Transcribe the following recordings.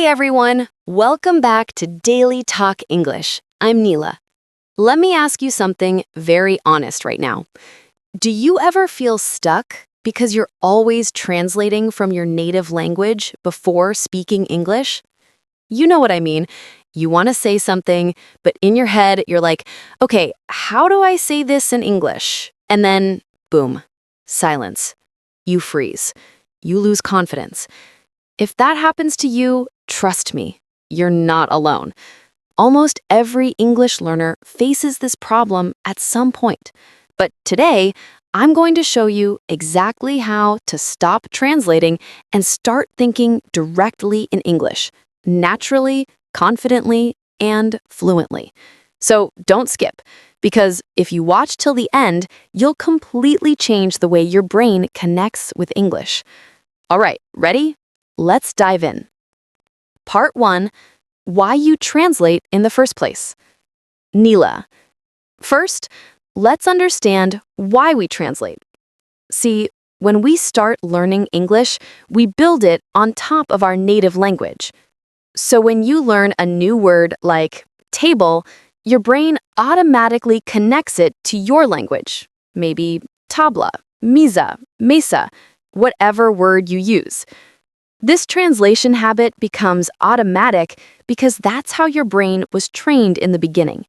everyone! Welcome back to Daily Talk English. I'm Nila. Let me ask you something very honest right now. Do you ever feel stuck because you're always translating from your native language before speaking English? You know what I mean. You want to say something, but in your head, you're like, okay, how do I say this in English? And then, boom, silence. You freeze. You lose confidence. If that happens to you, trust me, you're not alone. Almost every English learner faces this problem at some point. But today, I'm going to show you exactly how to stop translating and start thinking directly in English, naturally, confidently, and fluently. So don't skip, because if you watch till the end, you'll completely change the way your brain connects with English. All right, ready? Let's dive in. Part 1, why you translate in the first place. Nila. First, let's understand why we translate. See, when we start learning English, we build it on top of our native language. So when you learn a new word like table, your brain automatically connects it to your language. Maybe tabla, mesa, whatever word you use. This translation habit becomes automatic because that's how your brain was trained in the beginning.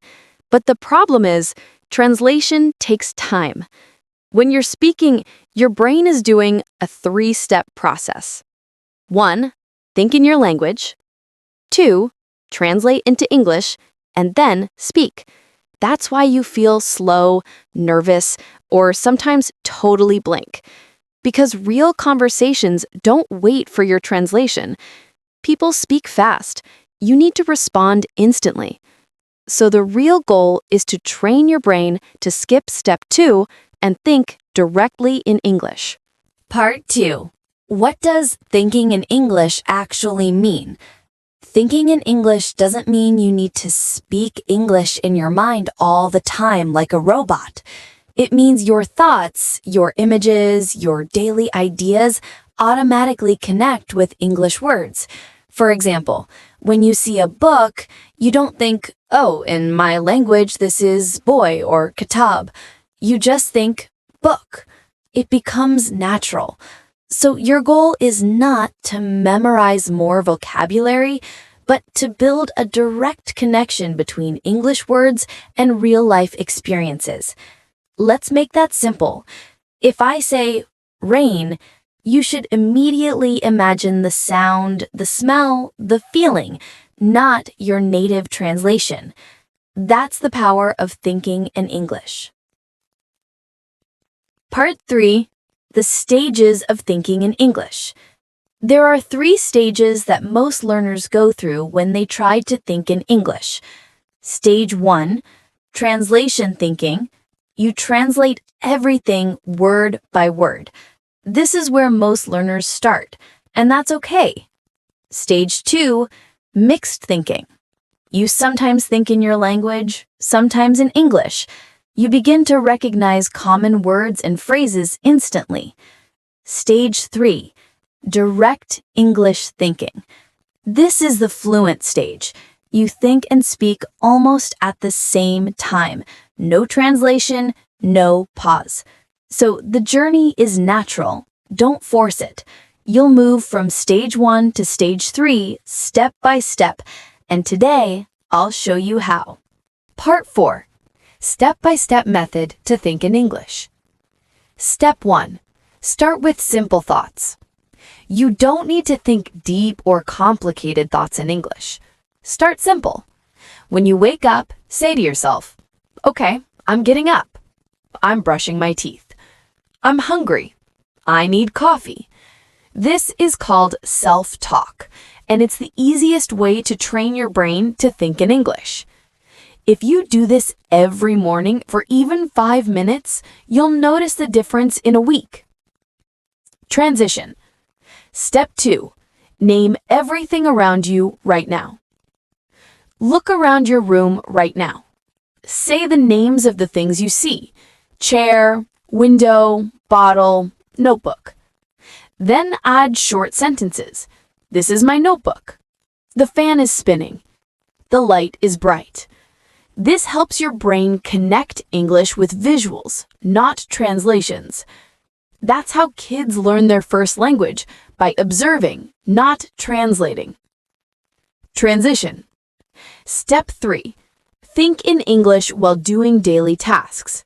But the problem is, translation takes time. When you're speaking, your brain is doing a 3-step process. 1, think in your language. 2, translate into English, and then speak. That's why you feel slow, nervous, or sometimes totally blank. Because real conversations don't wait for your translation. People speak fast. You need to respond instantly. So the real goal is to train your brain to skip step 2 and think directly in English. Part 2. What does thinking in English actually mean? Thinking in English doesn't mean you need to speak English in your mind all the time like a robot. It means your thoughts, your images, your daily ideas automatically connect with English words. For example, when you see a book, you don't think, oh, in my language this is boy or kitab. You just think book. It becomes natural. So your goal is not to memorize more vocabulary, but to build a direct connection between English words and real-life experiences. Let's make that simple. If I say rain, you should immediately imagine the sound, the smell, the feeling, not your native translation. That's the power of thinking in English. Part 3, the stages of thinking in English. There are 3 stages that most learners go through when they try to think in English. Stage 1, translation thinking. You translate everything word by word. This is where most learners start, and that's okay. Stage 2, mixed thinking. You sometimes think in your language, sometimes in English. You begin to recognize common words and phrases instantly. Stage 3, direct English thinking. This is the fluent stage. You think and speak almost at the same time. No translation, no pause. So the journey is natural. Don't force it. You'll move from stage 1 to stage 3 step by step, and today I'll show you how. Part 4. Step-by-step method to think in English. Step 1. Start with simple thoughts. You don't need to think deep or complicated thoughts in English. Start simple. When you wake up, say to yourself, okay, I'm getting up. I'm brushing my teeth. I'm hungry. I need coffee. This is called self-talk, and it's the easiest way to train your brain to think in English. If you do this every morning for even 5 minutes, you'll notice the difference in a week. Transition. Step 2. Name everything around you right now. Look around your room right now. Say the names of the things you see: chair, window, bottle, notebook. Then add short sentences. This is my notebook. The fan is spinning. The light is bright. This helps your brain connect English with visuals, not translations. That's how kids learn their first language, by observing, not translating. Transition. Step 3. Think in English while doing daily tasks.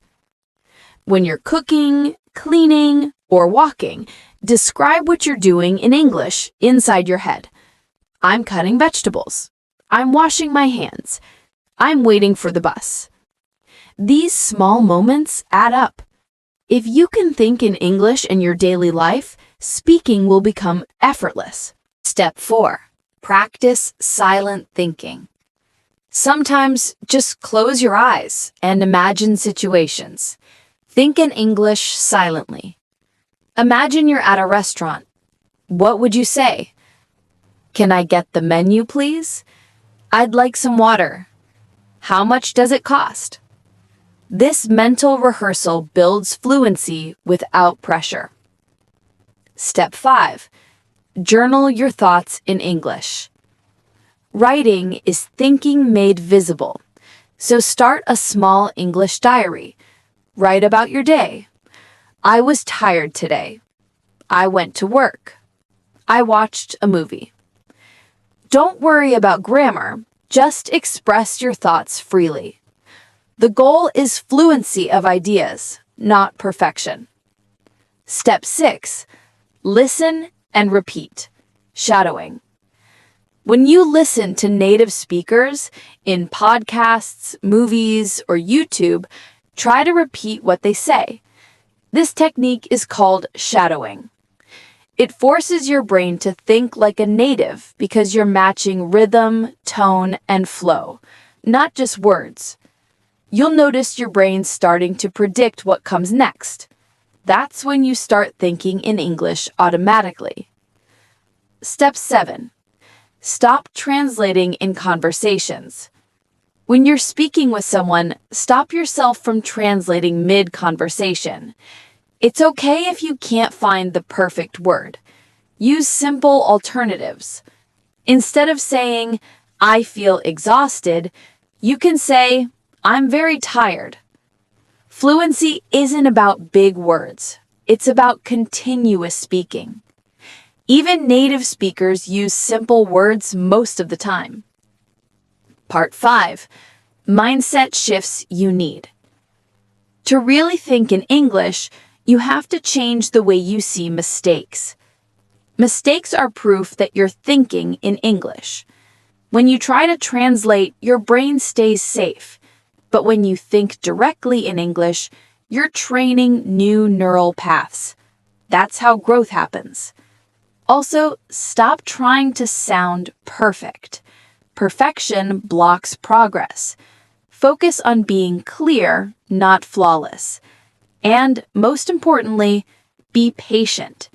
When you're cooking, cleaning, or walking, describe what you're doing in English inside your head. I'm cutting vegetables. I'm washing my hands. I'm waiting for the bus. These small moments add up. If you can think in English in your daily life, speaking will become effortless. Step 4. Practice silent thinking. Sometimes just close your eyes and imagine situations. Think in English silently. Imagine you're at a restaurant. What would you say? Can I get the menu, please? I'd like some water. How much does it cost? This mental rehearsal builds fluency without pressure. Step 5. Journal your thoughts in English. Writing is thinking made visible, so start a small English diary. Write about your day. I was tired today. I went to work. I watched a movie. Don't worry about grammar, just express your thoughts freely. The goal is fluency of ideas, not perfection. Step 6. Listen and repeat. Shadowing. When you listen to native speakers in podcasts, movies, or YouTube, try to repeat what they say. This technique is called shadowing. It forces your brain to think like a native because you're matching rhythm, tone, and flow, not just words. You'll notice your brain starting to predict what comes next. That's when you start thinking in English automatically. Step 7. Stop translating in conversations. When you're speaking with someone, stop yourself from translating mid-conversation. It's okay if you can't find the perfect word. Use simple alternatives. Instead of saying, I feel exhausted, you can say, I'm very tired. Fluency isn't about big words. It's about continuous speaking. Even native speakers use simple words most of the time. Part 5. Mindset shifts you need. To really think in English, you have to change the way you see mistakes. Mistakes are proof that you're thinking in English. When you try to translate, your brain stays safe. But when you think directly in English, you're training new neural paths. That's how growth happens. Also, stop trying to sound perfect. Perfection blocks progress. Focus on being clear, not flawless. And, most importantly, be patient.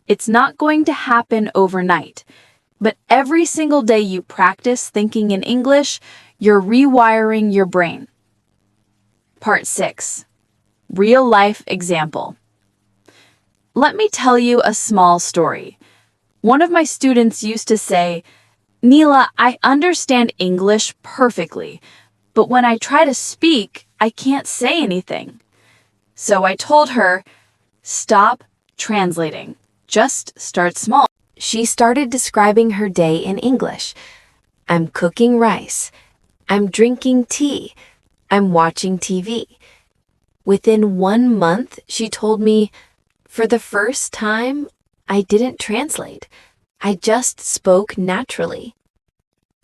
It's not going to happen overnight. But every single day you practice thinking in English, you're rewiring your brain. Part 6. Real-life example. Let me tell you a small story. One of my students used to say, Nila, I understand English perfectly, but when I try to speak, I can't say anything. So I told her, stop translating. Just start small. She started describing her day in English. I'm cooking rice. I'm drinking tea. I'm watching TV. Within 1 month, she told me, for the first time, I didn't translate. I just spoke naturally.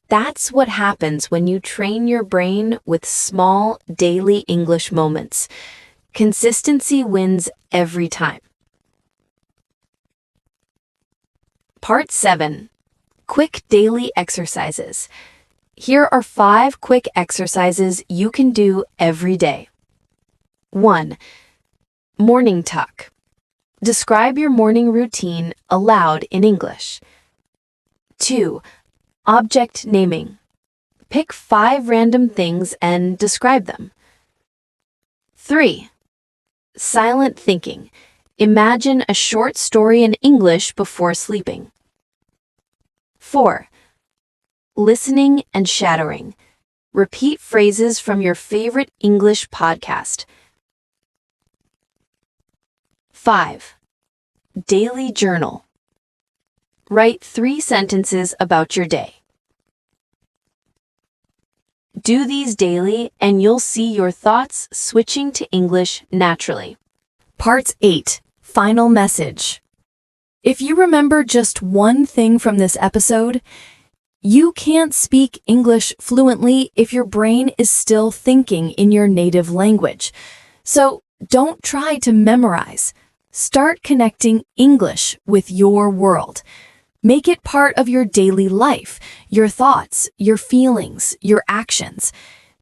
That's what happens when you train your brain with small, daily English moments. Consistency wins every time. Part 7. Quick daily exercises. Here are 5 quick exercises you can do every day. 1. Morning talk. Describe your morning routine aloud in English. 2. Object naming. Pick 5 random things and describe them. 3. Silent thinking. Imagine a short story in English before sleeping. 4. listening and shadowing. Repeat phrases from your favorite English podcast. 5. Daily journal. Write 3 sentences about your day. Do these daily and you'll see your thoughts switching to English naturally. Part 8. Final message. If you remember just one thing from this episode, you can't speak English fluently if your brain is still thinking in your native language. So don't try to memorize. Start connecting English with your world. Make it part of your daily life, your thoughts, your feelings, your actions.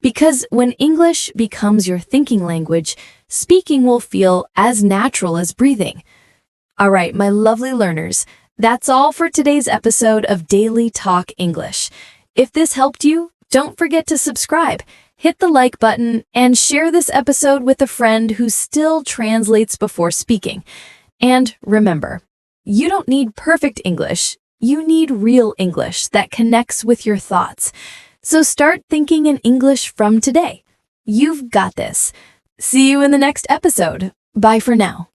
Because when English becomes your thinking language, speaking will feel as natural as breathing. All right, my lovely learners, that's all for today's episode of Daily Talk English. If this helped you, don't forget to subscribe, hit the like button, and share this episode with a friend who still translates before speaking. And remember, you don't need perfect English. You need real English that connects with your thoughts. So start thinking in English from today. You've got this. See you in the next episode. Bye for now.